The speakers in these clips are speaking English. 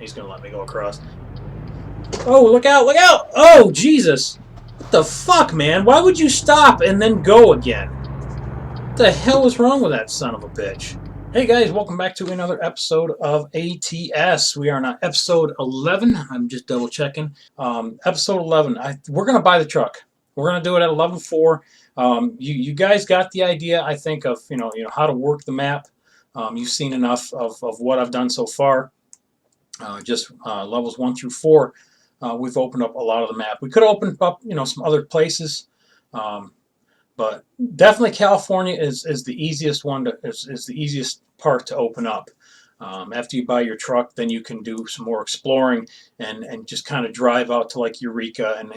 He's going to let me go across. Oh, look out, look out! Oh, Jesus! What the fuck, man? Why would you stop and then go again? What the hell is wrong with that son of a bitch? Hey guys, welcome back to another episode of ATS. We are on episode 11. I'm just double checking. Episode 11. We're going to buy the truck. We're going to do it at 11.4. You guys got the idea, I think, of you know how to work the map. You've seen enough of what I've done so far. Just levels 1 through 4. We've opened up a lot of the map. We could have opened up some other places. But definitely California is the easiest one is the easiest part to open up. After you buy your truck, then you can do some more exploring and just kind of drive out to like Eureka and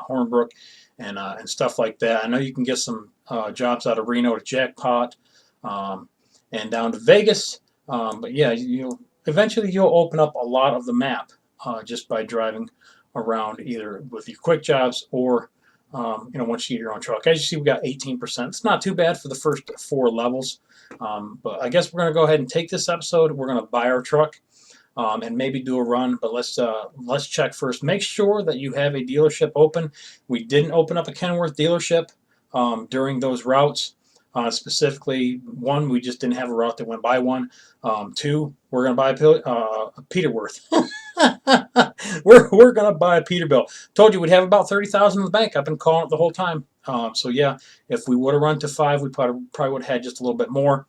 Hornbrook and stuff like that. I know you can get some jobs out of Reno to Jackpot and down to Vegas. But yeah, eventually you'll open up a lot of the map just by driving around either with your quick jobs or once you get your own truck. As you see, we got 18%. It's not too bad for the first 4 levels. But I guess we're going to go ahead and take this episode. We're going to buy our truck and maybe do a run. But let's check first. Make sure that you have a dealership open. We didn't open up a Kenworth dealership during those routes. Specifically, 1, we just didn't have a route that went by one. 2, we're going to buy a Peterworth. we're going to buy a Peterbilt. Told you we'd have about 30,000 in the bank. I've been calling it the whole time. So yeah, if we would have run to 5, we probably would have had just a little bit more.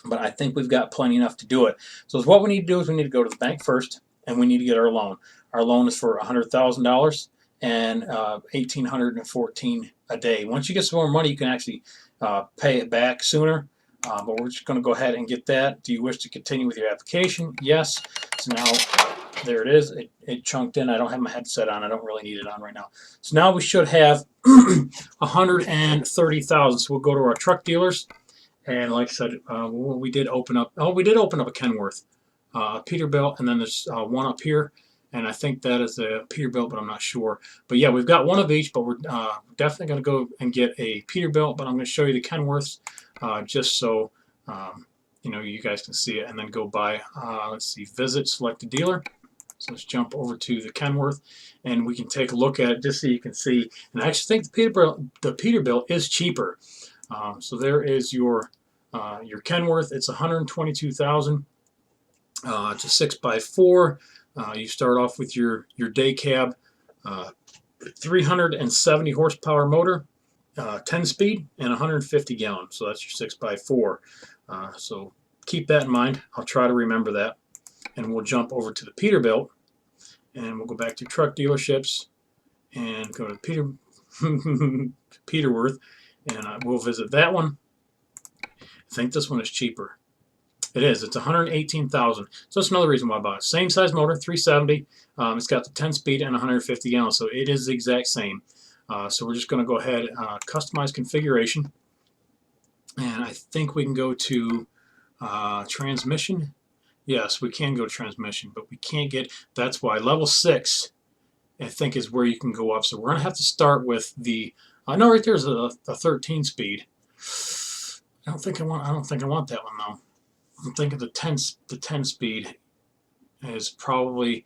But I think we've got plenty enough to do it. So what we need to do is we need to go to the bank first, and we need to get our loan. Our loan is for $100,000 and $1,814 a day. Once you get some more money, you can actually pay it back sooner. But we're just going to go ahead and get that. Do you wish to continue with your application? Yes. So now, there it is. It chunked in. I don't have my headset on. I don't really need it on right now. So now we should have $130,000. So we'll go to our truck dealers. And like I said, we did open up. Oh, we did open up a Kenworth, a Peterbilt, and then there's one up here. And I think that is a Peterbilt, but I'm not sure. But yeah, we've got one of each, but we're definitely going to go and get a Peterbilt. But I'm going to show you the Kenworths just so you guys can see it, and then go by. Let's see, visit, select a dealer. So let's jump over to the Kenworth, and we can take a look at it just so you can see. And I actually think the Peterbilt is cheaper. So there is your Kenworth. It's $122,000. It's a 6x4. You start off with your day cab, 370 horsepower motor, 10 speed, and 150 gallons. So that's your 6x4. So keep that in mind. I'll try to remember that. And we'll jump over to the Peterbilt, and we'll go back to truck dealerships and go to Peterworth, and we'll visit that one. I think this one is cheaper. It is. It's $118,000. So that's another reason why I bought it. Same size motor, 370. It's got the 10 speed and 150 gallons, so it is the exact same. So we're just going to go ahead and customize configuration, and I think we can go to transmission. Yes, we can go to transmission, but we can't get. That's why level 6, I think, is where you can go up. So we're going to have to start with the. I know right there's a 13 speed. I don't think I want that one though. I'm thinking the 10 speed is probably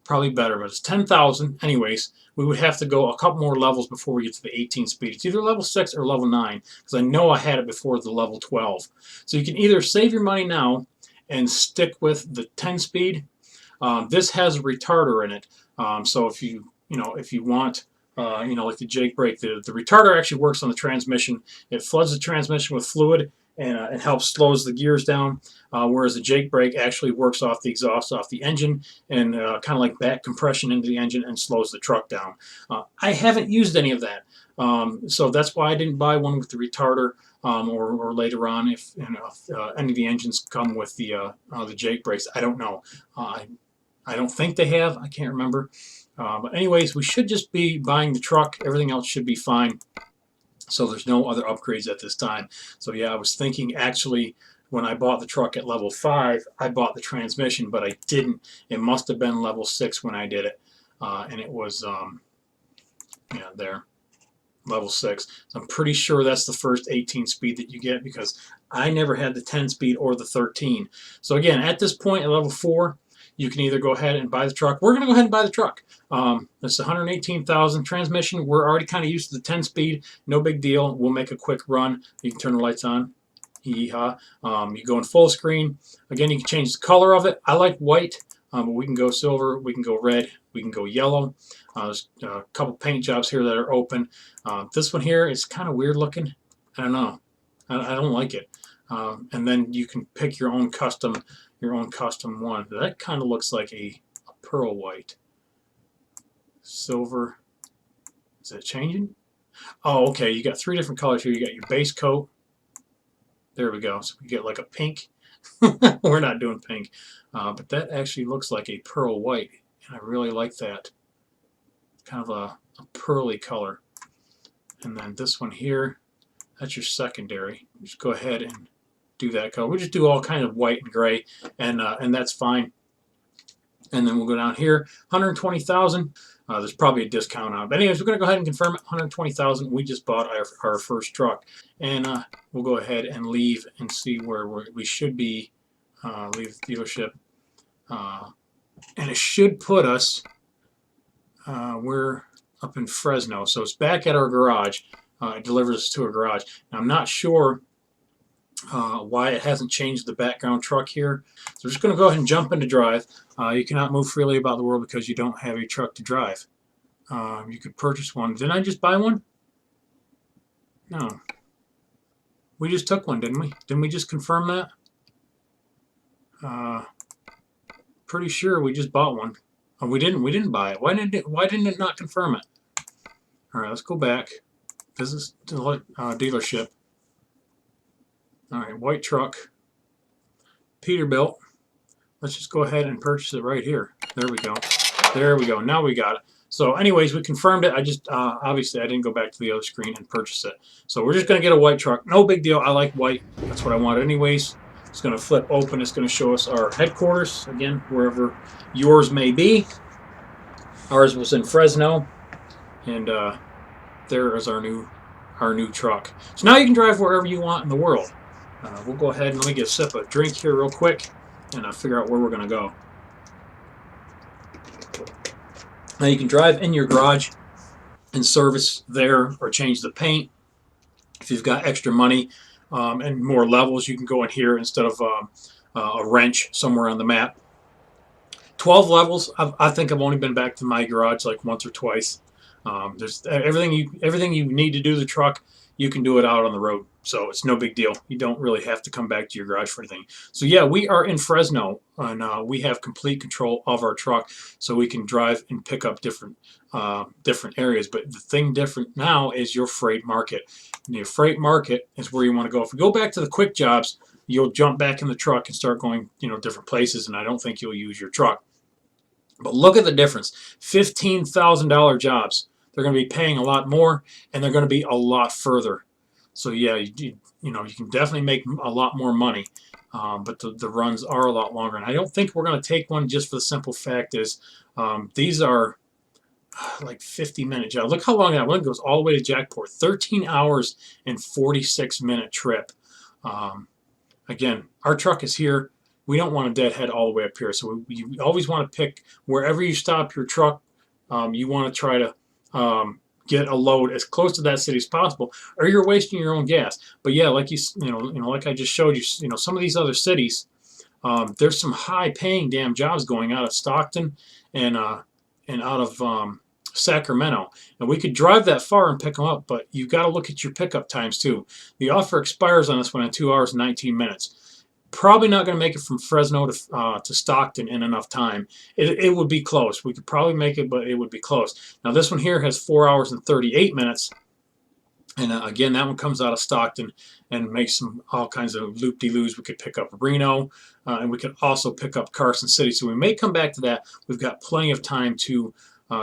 better, but it's 10,000. Anyways, we would have to go a couple more levels before we get to the 18 speed. It's either level 6 or level 9, because I know I had it before the level 12. So you can either save your money now and stick with the 10 speed. This has a retarder in it. So if you want, like the Jake brake, the retarder actually works on the transmission. It floods the transmission with fluid, and it helps slows the gears down, whereas the Jake brake actually works off the exhaust off the engine and kind of like back compression into the engine and slows the truck down. I haven't used any of that, so that's why I didn't buy one with the retarder, or later on if any of the engines come with the Jake brakes. I don't know. I don't think they have. I can't remember. But anyways, we should just be buying the truck. Everything else should be fine. So there's no other upgrades at this time. So yeah, I was thinking actually when I bought the truck at level 5, I bought the transmission, but I didn't. It must have been level 6 when I did it. And it was, there, level 6. So I'm pretty sure that's the first 18 speed that you get, because I never had the 10 speed or the 13. So again, at this point at level 4, you can either go ahead and buy the truck. We're going to go ahead and buy the truck. It's 118,000 transmission. We're already kind of used to the 10-speed. No big deal. We'll make a quick run. You can turn the lights on. Yeehaw. You go in full screen. Again, you can change the color of it. I like white, but we can go silver. We can go red. We can go yellow. There's a couple paint jobs here that are open. This one here is kind of weird looking. I don't know. I don't like it. And then you can pick your own custom one. That kind of looks like a pearl white. Silver. Is it changing? Oh, okay. You got 3 different colors here. You got your base coat. There we go. So we get like a pink. We're not doing pink. But that actually looks like a pearl white. And I really like that. Kind of a pearly color. And then this one here, that's your secondary. Just go ahead and do that color. We just do all kind of white and gray, and that's fine. And then we'll go down here, 120,000. There's probably a discount on it. But anyways, we're going to go ahead and confirm it. 120,000. We just bought our first truck. And we'll go ahead and leave and see where we should be. Leave the dealership. And it should put us, we're up in Fresno. So it's back at our garage. It delivers us to a garage. Now, I'm not sure why it hasn't changed the background truck here. So we're just going to go ahead and jump into drive. You cannot move freely about the world because you don't have a truck to drive. You could purchase one. Didn't I just buy one? No. We just took one, didn't we? Didn't we just confirm that? Pretty sure we just bought one. Oh, we didn't. We didn't buy it. Why didn't it not confirm it? All right, let's go back. Business dealership. All right, white truck, Peterbilt. Let's just go ahead and purchase it right here. There we go. There we go. Now we got it. So anyways, we confirmed it. I just, obviously, I didn't go back to the other screen and purchase it. So we're just going to get a white truck. No big deal. I like white. That's what I want anyways. It's going to flip open. It's going to show us our headquarters, again, wherever yours may be. Ours was in Fresno. And there is our new truck. So now you can drive wherever you want in the world. We'll go ahead and let me get a sip of drink here real quick and figure out where we're going to go. Now you can drive in your garage and service there or change the paint. If you've got extra money and more levels, you can go in here instead of a wrench somewhere on the map. 12 levels. I think I've only been back to my garage like once or twice. There's everything you need to do the truck. You can do it out on the road, so it's no big deal. You don't really have to come back to your garage for anything. So yeah, we are in Fresno, and we have complete control of our truck, so we can drive and pick up different areas. But the thing different now is your freight market. And your freight market is where you want to go. If we go back to the quick jobs, you'll jump back in the truck and start going, different places, and I don't think you'll use your truck. But look at the difference. $15,000 jobs. They're going to be paying a lot more, and they're going to be a lot further. So yeah, you can definitely make a lot more money, but the runs are a lot longer. And I don't think we're going to take one just for the simple fact is these are like 50-minute jobs. Look how long that one goes all the way to Jackport. 13 hours and 46-minute trip. Again, our truck is here. We don't want a deadhead all the way up here. So you always want to pick wherever you stop your truck. You want to try to get a load as close to that city as possible, or you're wasting your own gas. But yeah, like like I just showed you, some of these other cities, there's some high-paying damn jobs going out of Stockton and out of Sacramento, and we could drive that far and pick them up. But you've got to look at your pickup times too. The offer expires on this one in 2 hours and 19 minutes. Probably not going to make it from Fresno to Stockton in enough time. It would be close. We could probably make it, but it would be close. Now this one here has 4 hours and 38 minutes. And again, that one comes out of Stockton and makes all kinds of loop-de-loos. We could pick up Reno, and we could also pick up Carson City. So we may come back to that. We've got plenty of time to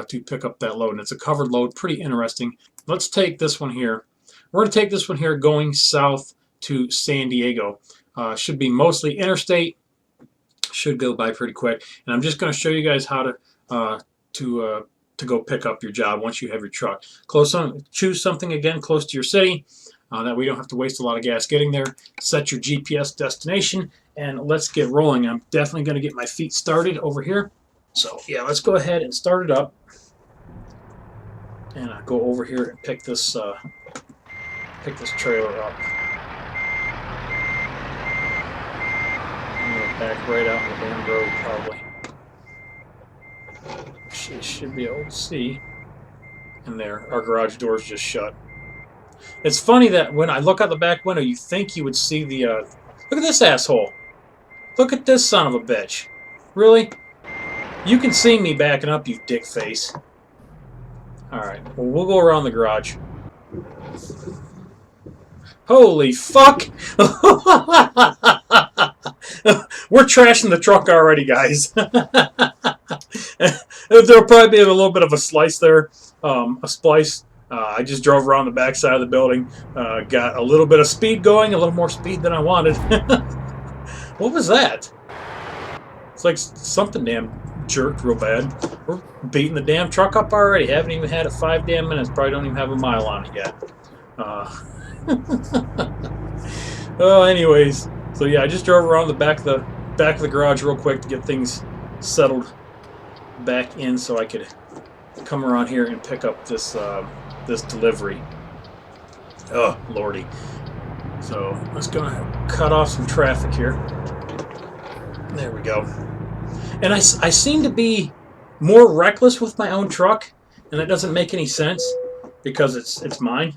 pick up that load. And it's a covered load. Pretty interesting. Let's take this one here. We're going to take this one here going south to San Diego. Should be mostly interstate. Should go by pretty quick. And I'm just going to show you guys how to go pick up your job once you have your truck. Choose something again close to your city. that we don't have to waste a lot of gas getting there. Set your GPS destination, and let's get rolling. I'm definitely going to get my feet started over here. So yeah, let's go ahead and start it up, and go over here and pick this trailer up. I'm going to back right out in the damn road, probably. She should be able to see. And there, our garage door's just shut. It's funny that when I look out the back window, you think you would see the, look at this asshole. Look at this son of a bitch. Really? You can see me backing up, you dick face. Alright, well, we'll go around the garage. Holy fuck! We're trashing the truck already, guys. There'll probably be a little bit of a slice there, a splice. I just drove around the back side of the building, got a little bit of speed going, a little more speed than I wanted. What was that? It's like something damn jerked real bad. We're beating the damn truck up already. Haven't even had it 5 damn minutes. Probably don't even have a mile on it yet. Oh, anyways, so yeah, I just drove around the back of the garage real quick to get things settled back in, so I could come around here and pick up this this delivery. Oh lordy! So let's go cut off some traffic here. There we go. And I seem to be more reckless with my own truck, and that doesn't make any sense because it's mine.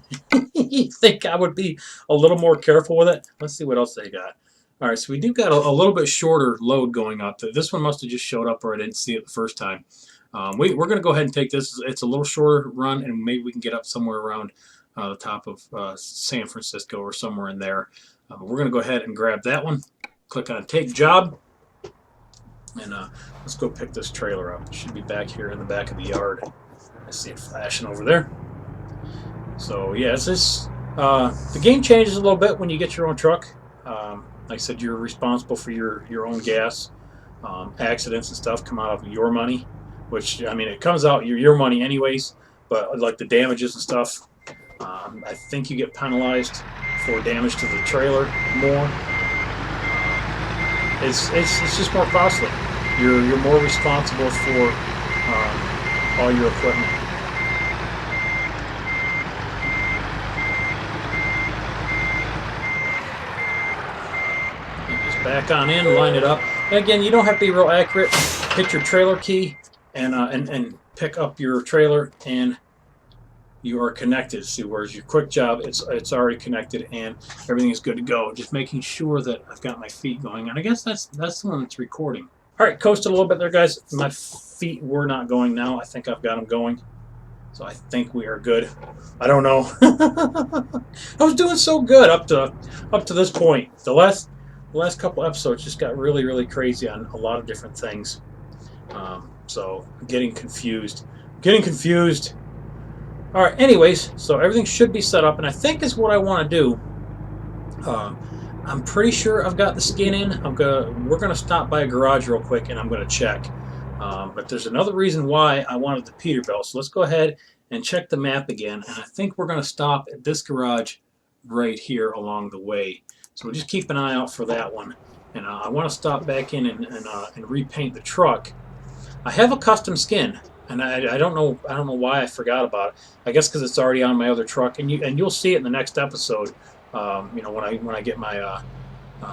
You think I would be a little more careful with it? Let's see what else they got. All right, so we do got a little bit shorter load going up. This one must have just showed up, or I didn't see it the first time. We're going to go ahead and take this. It's a little shorter run, and maybe we can get up somewhere around the top of San Francisco or somewhere in there. But we're going to go ahead and grab that one. Click on Take Job, and let's go pick this trailer up. It should be back here in the back of the yard. I see it flashing over there. So yeah, it's this. The game changes a little bit when you get your own truck. Like I said, you're responsible for your own gas. Accidents and stuff come out of your money, which, I mean, it comes out your money anyways, but like the damages and stuff, I think you get penalized for damage to the trailer more. It's just more costly. You're more responsible for all your equipment. Back on in, line it up. And again, you don't have to be real accurate. Hit your trailer key and pick up your trailer, and you are connected. See, whereas your quick job, it's already connected and everything is good to go. Just making sure that I've got my feet going, and I guess that's the one that's recording. All right, coasted a little bit there, guys. My feet were not going now. I think I've got them going, so I think we are good. I don't know. I was doing so good up to this point. The last couple episodes just got really, really crazy on a lot of different things. So getting confused. All right, anyways, so everything should be set up, and I think is what I want to do. I'm pretty sure I've got the skin in. We're gonna stop by a garage real quick, and I'm gonna check. But there's another reason why I wanted the Peterbilt. So let's go ahead and check the map again, and I think we're gonna stop at this garage right here along the way. So we'll just keep an eye out for that one. And I want to stop back in and repaint the truck. I have a custom skin, and I don't know why I forgot about it. I guess because it's already on my other truck, and you'll see it in the next episode. You know, when I get my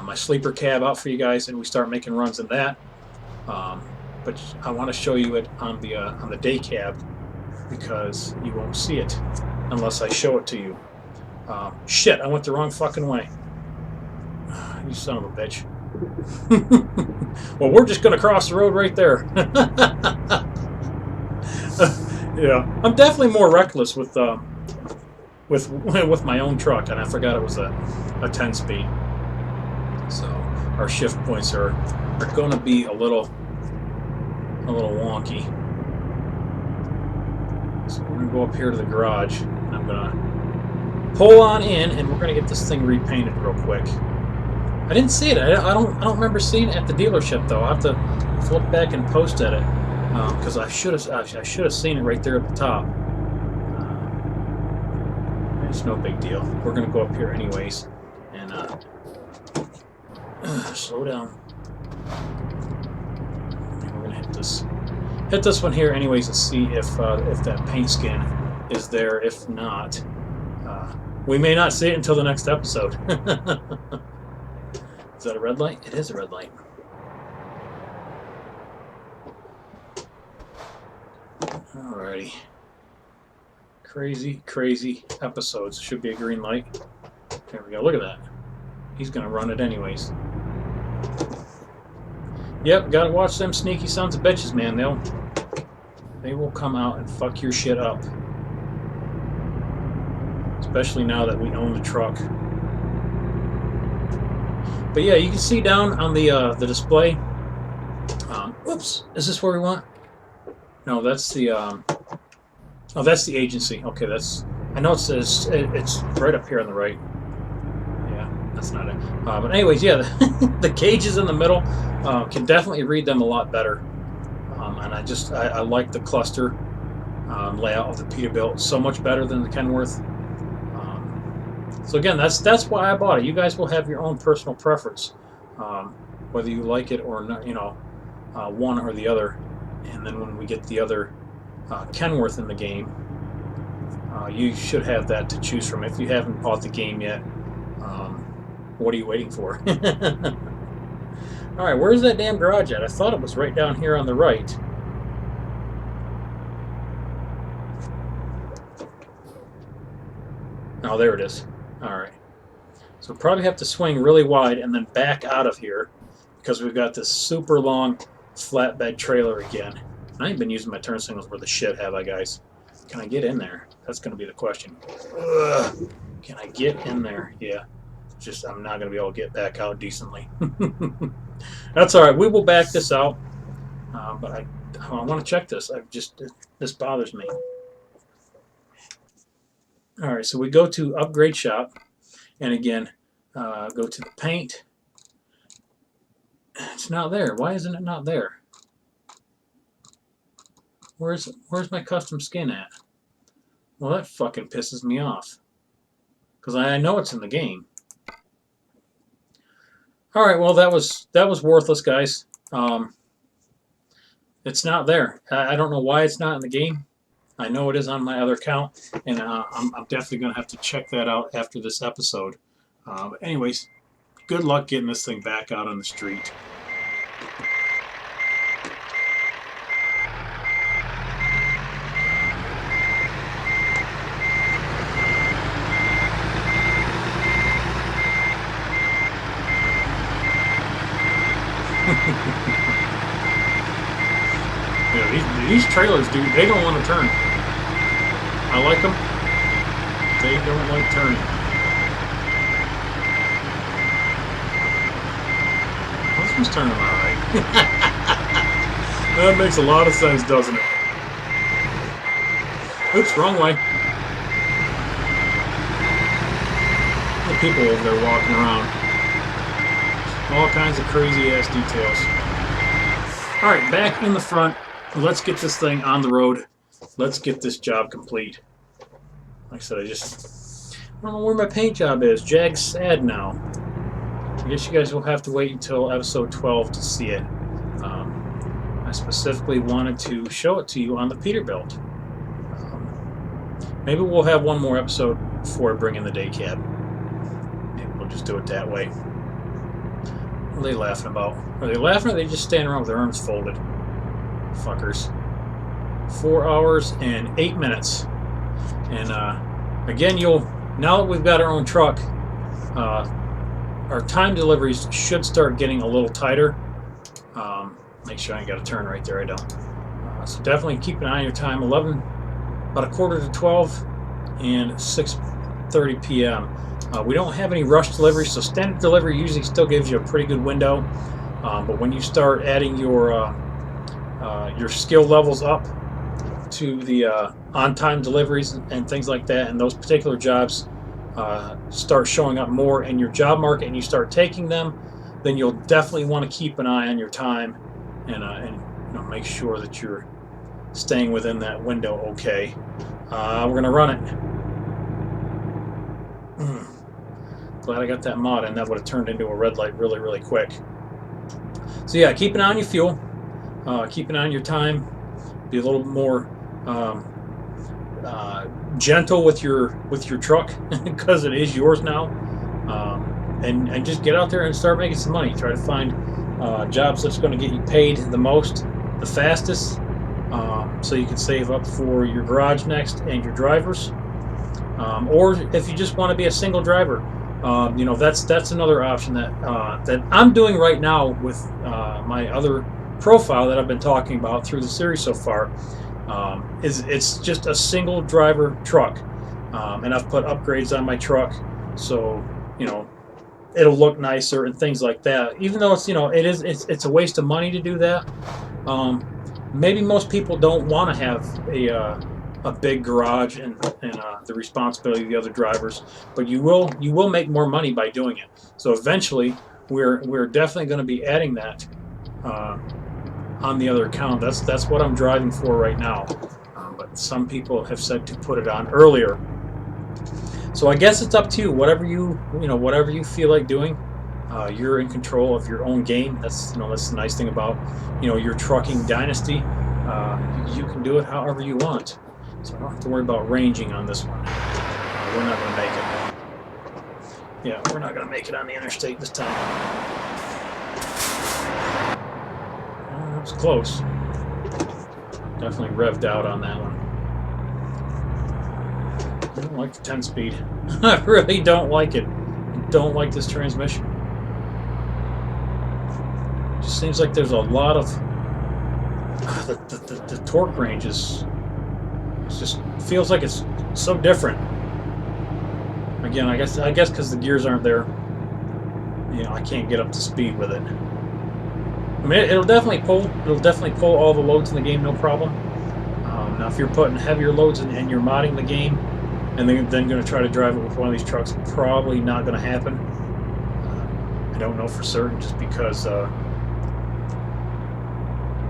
my sleeper cab out for you guys, and we start making runs in that. But I want to show you it on the day cab, because you won't see it unless I show it to you. Shit, I went the wrong fucking way. You son of a bitch. Well, we're just going to cross the road right there. Yeah, I'm definitely more reckless with my own truck, and I forgot it was a 10-speed. So our shift points are going to be a little wonky. So we're going to go up here to the garage, and I'm going to pull on in, and we're going to get this thing repainted real quick. I didn't see it. I don't remember seeing it at the dealership though. I'll have to flip back and post at it, because I should have seen it right there at the top. It's no big deal. We're going to go up here anyways. And slow down. And we're going to hit this one here anyways and see if that paint skin is there. If not, we may not see it until the next episode. Is that a red light? It is a red light. Alrighty. Crazy, crazy episodes. Should be a green light. There we go. Look at that. He's going to run it anyways. Yep, gotta watch them sneaky sons of bitches, man. They will come out and fuck your shit up. Especially now that we own the truck. But yeah, you can see down on the display. Whoops, is this where we want? No, that's the oh, that's the agency. Okay, that's. I know it's right up here on the right. Yeah, that's not it. But anyways, yeah, the gauges in the middle can definitely read them a lot better. And I like the cluster layout of the Peterbilt so much better than the Kenworth. So again, that's why I bought it. You guys will have your own personal preference, whether you like it or not. You know, one or the other. And then when we get the other Kenworth in the game, you should have that to choose from. If you haven't bought the game yet, what are you waiting for? Alright, where's that damn garage at? I thought it was right down here on the right. Oh, there it is. Alright. So we'll probably have to swing really wide and then back out of here because we've got this super long flatbed trailer again. I ain't been using my turn signals where the shit, have I, guys? Can I get in there? That's going to be the question. Ugh. Can I get in there? Yeah. Just I'm not going to be able to get back out decently. That's all right. We will back this out. But I want to check this. This bothers me. All right. So we go to Upgrade Shop, and again, go to the paint. It's not there. Why isn't it not there? Where's my custom skin at? Well, that fucking pisses me off. Because I know it's in the game. Alright, well, that was worthless, guys. It's not there. I don't know why it's not in the game. I know it is on my other account, and I'm definitely going to have to check that out after this episode. But anyways, good luck getting this thing back out on the street. Yeah, these trailers, dude, they don't want to turn. I like them. They don't like turning. This one's turning all right. That makes a lot of sense, doesn't it? Oops, wrong way. The people over there walking around. All kinds of crazy-ass details. Alright, back in the front. Let's get this thing on the road. Let's get this job complete. Like I said, I don't know where my paint job is. Jag's sad now. I guess you guys will have to wait until episode 12 to see it. I specifically wanted to show it to you on the Peterbilt. Maybe we'll have one more episode before I bring in the day cab. Maybe we'll just do it that way. What are they laughing about? Are they laughing or are they just standing around with their arms folded? Fuckers. 4 hours and 8 minutes. And again, now that we've got our own truck, our time deliveries should start getting a little tighter. Make sure I ain't got a turn right there. I don't. So definitely keep an eye on your time. About 11:45 and 6:30 p.m. We don't have any rush deliveries, so standard delivery usually still gives you a pretty good window. But when you start adding your skill levels up to the on-time deliveries and things like that, and those particular jobs start showing up more in your job market, and you start taking them, then you'll definitely want to keep an eye on your time and make sure that you're staying within that window. Okay, we're gonna run it. Glad I got that mod in. That would have turned into a red light really, really quick. So yeah, keep an eye on your fuel. Keep an eye on your time. Be a little more gentle with your truck because it is yours now. And just get out there and start making some money. Try to find jobs that's going to get you paid the most, the fastest, so you can save up for your garage next and your drivers. Or if you just want to be a single driver, you know, that's another option that that I'm doing right now with my other profile that I've been talking about through the series so far. It's just a single driver truck, and I've put upgrades on my truck, so you know it'll look nicer and things like that. Even though it's, you know, it's a waste of money to do that. Maybe most people don't want to have a big garage and the responsibility of the other drivers, but you will make more money by doing it. So eventually, we're definitely going to be adding that on the other account. That's what I'm driving for right now. But some people have said to put it on earlier. So I guess it's up to you. Whatever whatever you feel like doing, you're in control of your own game. That's that's the nice thing about your trucking dynasty. You can do it however you want. So I don't have to worry about ranging on this one. We're not going to make it. Yeah, we're not going to make it on the interstate this time. That was close. Definitely revved out on that one. I don't like the 10-speed. I really don't like it. I don't like this transmission. It just seems like there's a lot of the torque range is just feels like it's so different. Again, I guess because the gears aren't there, I can't get up to speed with it. I mean, it'll definitely pull all the loads in the game, no problem. Now, if you're putting heavier loads and you're modding the game, and then going to try to drive it with one of these trucks, probably not going to happen. I don't know for certain, just because I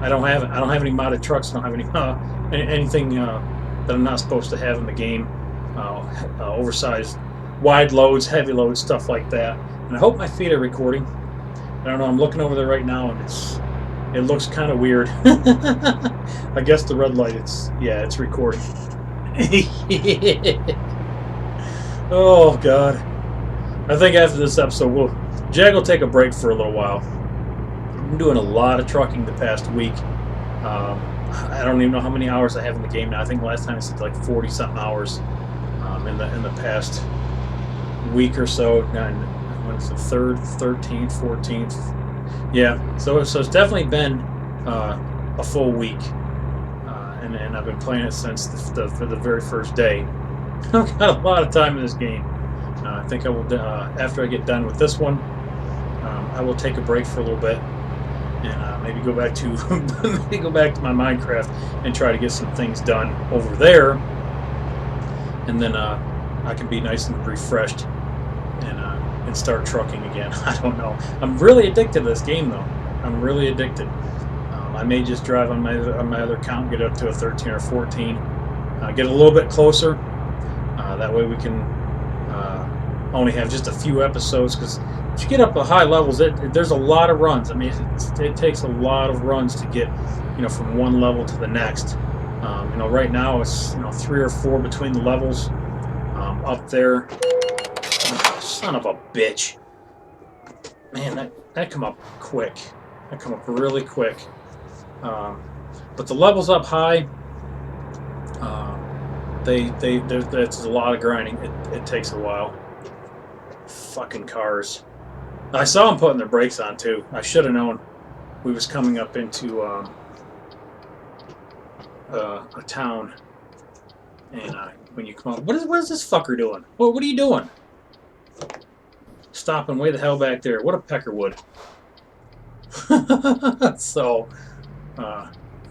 don't have any modded trucks. I don't have anything that I'm not supposed to have in the game. Oversized, wide loads, heavy loads, stuff like that. And I hope my feet are recording. I don't know. I'm looking over there right now, and it looks kind of weird. I guess the red light. It's recording. Oh God! I think after this episode, Jag will take a break for a little while. I'm doing a lot of trucking the past week. I don't even know how many hours I have in the game now. I think last time I said like 40-something hours in the past week or so. When it's the 3rd, 13th, 14th. Yeah, so it's definitely been a full week. And I've been playing it since the very first day. I've got a lot of time in this game. I think I will, after I get done with this one, I will take a break for a little bit and maybe go back to my Minecraft and try to get some things done over there, and then I can be nice and refreshed and start trucking again. I don't know. I'm really addicted to this game though. I'm really addicted. I may just drive on my other account, get up to a 13 or 14, get a little bit closer. That way we can only have just a few episodes, because if you get up to high levels, there's a lot of runs. I mean, it takes a lot of runs to get from one level to the next. Right now it's 3 or 4 between the levels. Up there, son of a bitch, man, that come up quick. That come up really quick. But the levels up high, there's a lot of grinding. It takes a while. Fucking cars. I saw them putting their brakes on too. I should have known we was coming up into a town. And when you come up, what is this fucker doing? What are you doing? Stopping way the hell back there. What a peckerwood. So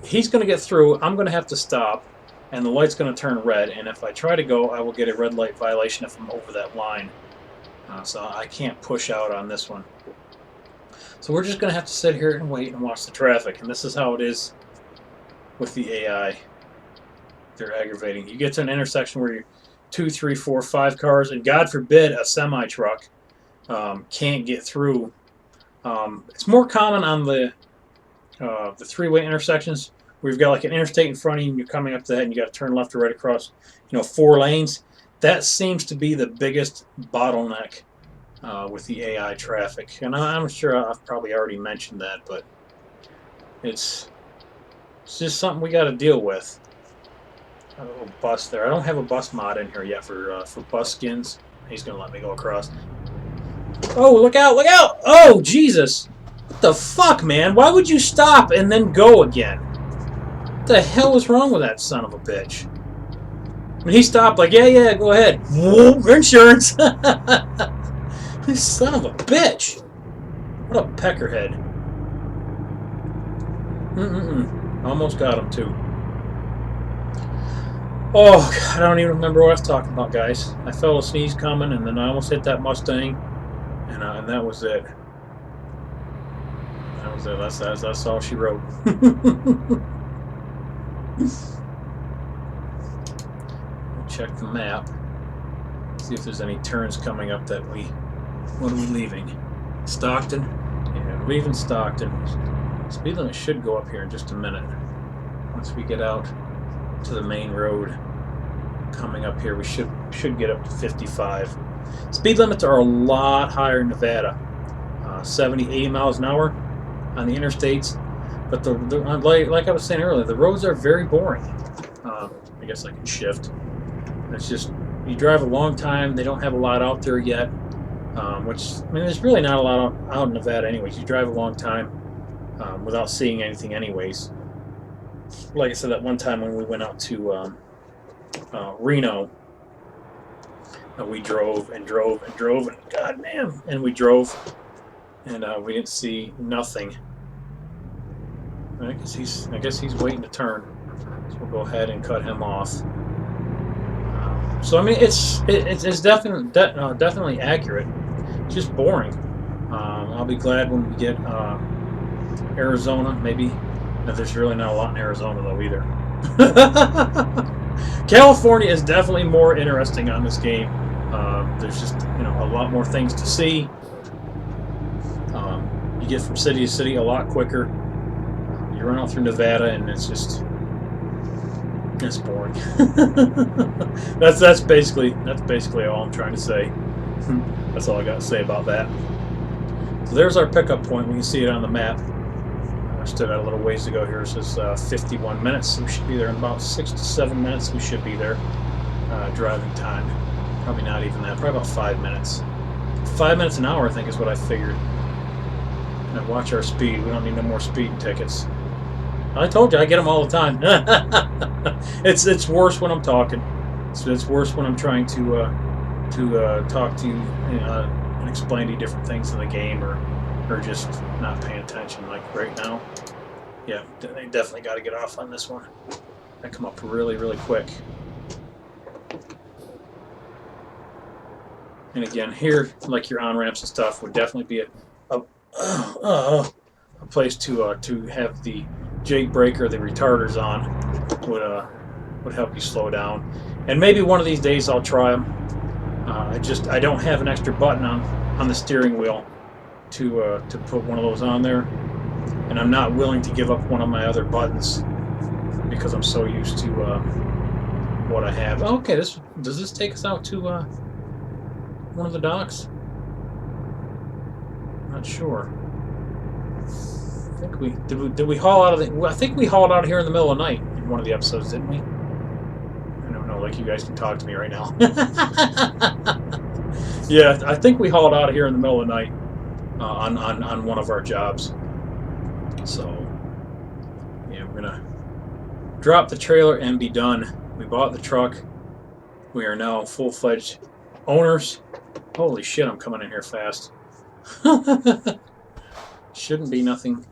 he's going to get through. I'm going to have to stop, and the light's going to turn red. And if I try to go, I will get a red light violation if I'm over that line. So I can't push out on this one. So we're just going to have to sit here and wait and watch the traffic. And this is how it is with the AI. They're aggravating. You get to an intersection where you're 2, 3, 4, 5 cars, and God forbid a semi-truck. can't get through. It's more common on the three-way intersections where you've got like an interstate in front of you and you're coming up to that and you got to turn left or right across, 4 lanes. That seems to be the biggest bottleneck with the AI traffic. And I'm sure I've probably already mentioned that, but it's just something we got to deal with. A little bus there. I don't have a bus mod in here yet for bus skins. He's going to let me go across. Oh, look out, look out! Oh, Jesus! What the fuck, man? Why would you stop and then go again? What the hell is wrong with that son of a bitch? When he stopped, like, yeah, go ahead. Whoa, insurance! This son of a bitch! What a peckerhead. Almost got him, too. Oh, God, I don't even remember what I was talking about, guys. I felt a sneeze coming, and then I almost hit that Mustang, and that was it. That was it. That's all she wrote. Check the map. See if there's any turns coming up that what are we leaving? Stockton? Yeah, leaving Stockton. Speed limit should go up here in just a minute. Once we get out to the main road coming up here, we should get up to 55. Speed limits are a lot higher in Nevada. 70, 80 miles an hour on the interstates. But like I was saying earlier, the roads are very boring. I guess I can shift. It's just, you drive a long time, they don't have a lot out there yet, which, I mean, there's really not a lot out in Nevada anyways. You drive a long time without seeing anything anyways. Like I said, that one time when we went out to Reno, we drove and drove and drove, and goddamn, and we drove, and we didn't see nothing. I guess he's waiting to turn, so we'll go ahead and cut him off. So I mean, it's definitely accurate. It's just boring. I'll be glad when we get Arizona. Maybe there's really not a lot in Arizona though either. California is definitely more interesting on this game. There's just a lot more things to see. You get from city to city a lot quicker. You run out through Nevada and it's boring. that's basically all I'm trying to say. That's all I got to say about that. So there's our pickup point. We can see it on the map. I still got a little ways to go here. It says 51 minutes. So we should be there in about 6 to 7 minutes. We should be there. Driving time. Probably not even that. Probably about 5 minutes. 5 minutes an hour, I think, is what I figured. And watch our speed. We don't need no more speeding tickets. I told you, I get them all the time. It's worse when I'm talking. It's worse when I'm trying to talk to you and explain to you different things in the game, or just not paying attention. Like right now, yeah, they definitely got to get off on this one. I come up really, really quick. And again, here, like your on ramps and stuff, would definitely be a place to have the jake brake or the retarders on. Would help you slow down. And maybe one of these days I'll try them. I don't have an extra button on the steering wheel to put one of those on there, and I'm not willing to give up one of my other buttons because I'm so used to what I have. Oh, okay, does this take us out to one of the docks? Not sure. I think did we haul out of the? I think we hauled out of here in the middle of the night in one of the episodes, didn't we? I don't know. Like you guys can talk to me right now. Yeah, I think we hauled out of here in the middle of the night on one of our jobs. So yeah, we're gonna drop the trailer and be done. We bought the truck. We are now full-fledged owners. Holy shit! I'm coming in here fast. Shouldn't be nothing.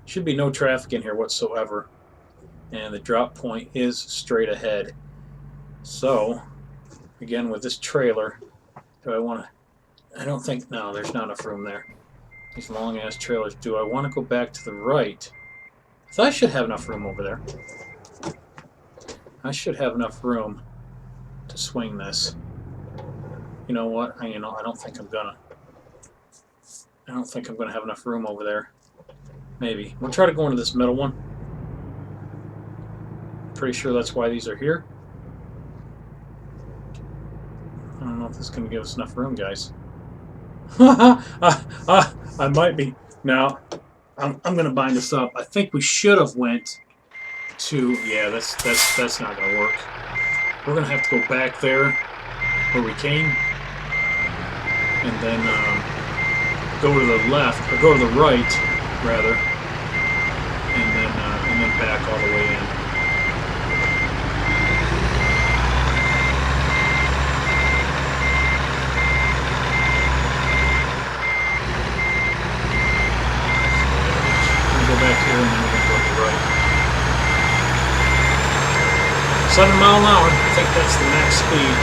Should be no traffic in here whatsoever. And the drop point is straight ahead. So, again, with this trailer, do I want to... I don't think... No, there's not enough room there. These long-ass trailers. Do I want to go back to the right? So I should have enough room over there. I should have enough room to swing this. You know what? I don't think I'm gonna. I don't think I'm going to have enough room over there. Maybe. We'll try to go into this middle one. Pretty sure that's why these are here. I don't know if this is going to give us enough room, guys. I might be. Now, I'm going to bind this up. I think we should have went to... Yeah, that's not going to work. We're going to have to go back there where we came. And then go to the left, or go to the right, rather. And then back all the way in. Back here and then we're going to go to the right. 7 miles an hour. I think that's the max speed.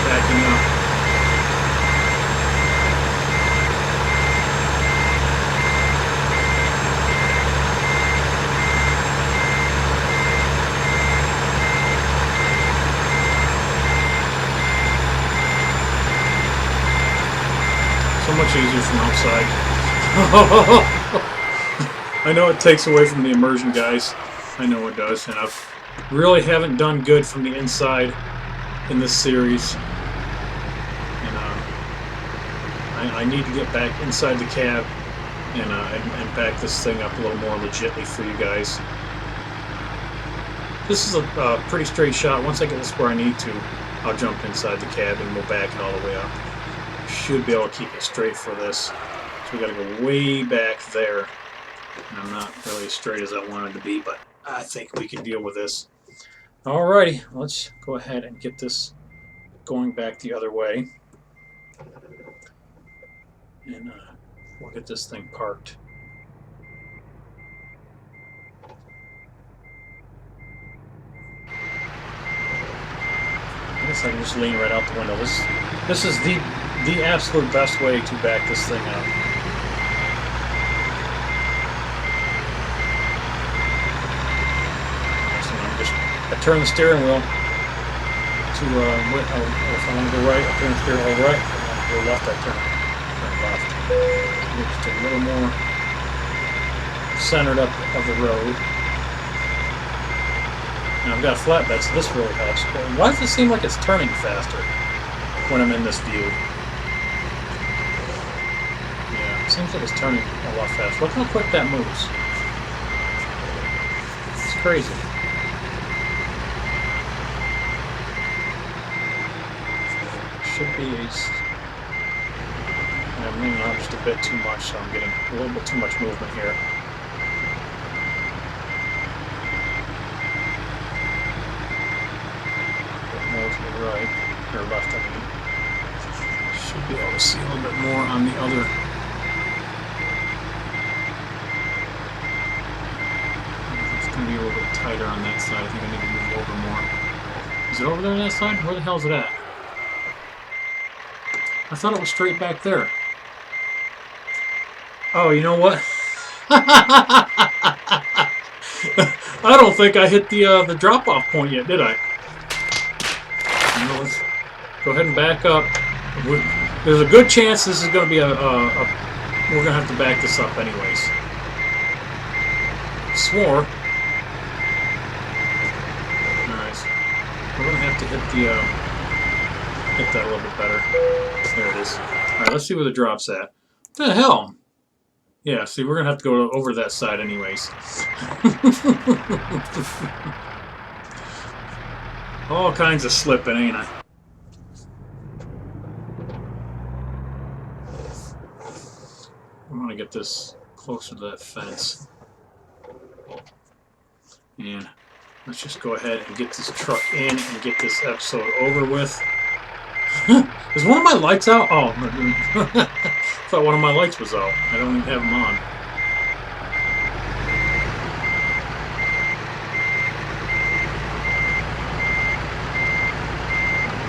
Backing up. So much easier from outside. I know it takes away from the immersion, guys. I know it does, and I really haven't done good from the inside in this series. And I need to get back inside the cab and back this thing up a little more legitly for you guys. This is a pretty straight shot. Once I get this where I need to, I'll jump inside the cab and we'll back it all the way up. Should be able to keep it straight for this. So we got to go way back there. And I'm not really as straight as I wanted to be, but I think we can deal with this. Alrighty, let's go ahead and get this going back the other way. And we'll get this thing parked. I guess I can just lean right out the window. This is the absolute best way to back this thing up. I turn the steering wheel to, if I want to go right, I turn the steering wheel right. If I want to go left, I turn left. Just a little more centered up of the road. And I've got a flatbed, so this really helps. But why does it seem like it's turning faster when I'm in this view? Yeah, it seems like it's turning a lot faster. Look how quick that moves. It's crazy. Should be I'm leaning out just a bit too much, so I'm getting a little bit too much movement here. A bit more to the right, or left, I mean. Should be able to see a little bit more on the other. It's going to be a little bit tighter on that side. I think I need to move over more. Is it over there on that side? Where the hell is it at? I thought it was straight back there. Oh, you know what? I don't think I hit the drop-off point yet, did I? You know, let's go ahead and back up. There's a good chance this is going to be we're going to have to back this up anyways. Swore. Alright. We're going to have to hit that a little bit better. There it is. Alright, let's see where the drop's at. What the hell? Yeah, see, we're going to have to go over that side anyways. All kinds of slipping, ain't I? I'm going to get this closer to that fence. And let's just go ahead and get this truck in and get this episode over with. Is one of my lights out? Oh, I thought one of my lights was out. I don't even have them on.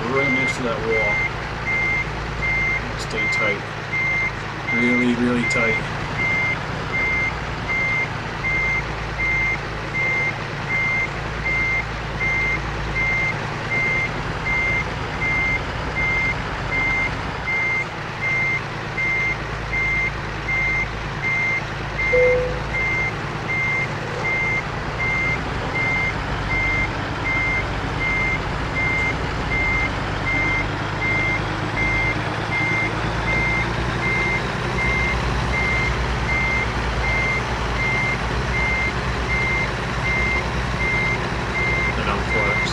We're right next to that wall. Stay tight. Really, really tight.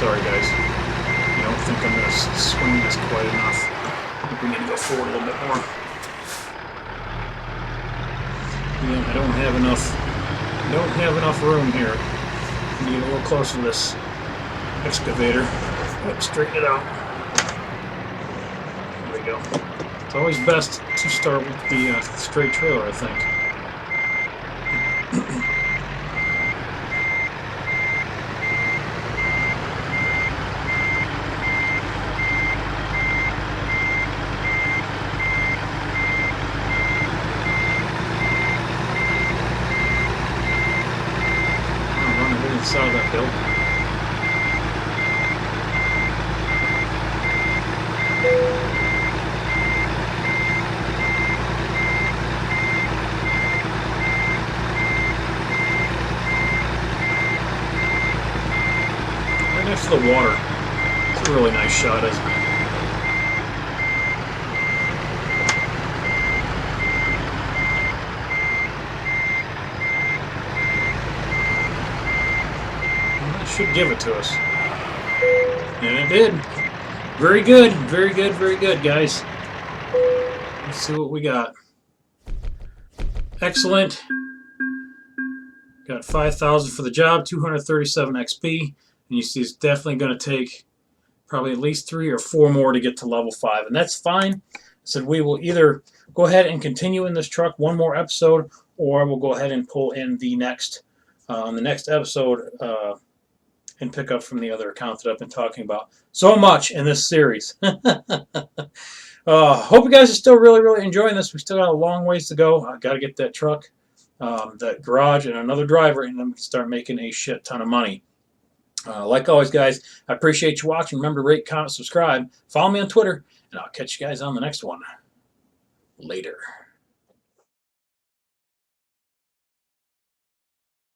Sorry, guys. I don't think I'm going to swing this quite enough. I think we need to go forward a little bit more. Again, I don't have enough room here. I need a little closer to this excavator. Straighten it out. There we go. It's always best to start with the straight trailer, I think. Inside of that building. Right next to the water. It's a really nice shot, isn't it? Should give it to us. And it did. Very good, very good, very good, guys. Let's see what we got. Excellent. Got 5,000 for the job, 237 XP. And you see it's definitely going to take probably at least 3 or 4 more to get to level 5. And that's fine. So we will either go ahead and continue in this truck one more episode, or we'll go ahead and pull in the next episode and pick up from the other account that I've been talking about so much in this series. Hope you guys are still really enjoying this. We still got a long ways to go. I've got to get that truck, that garage, and another driver, and then start making a shit ton of money. Like always, guys, I appreciate you watching. Remember to rate, comment, subscribe. Follow me on Twitter, and I'll catch you guys on the next one. Later.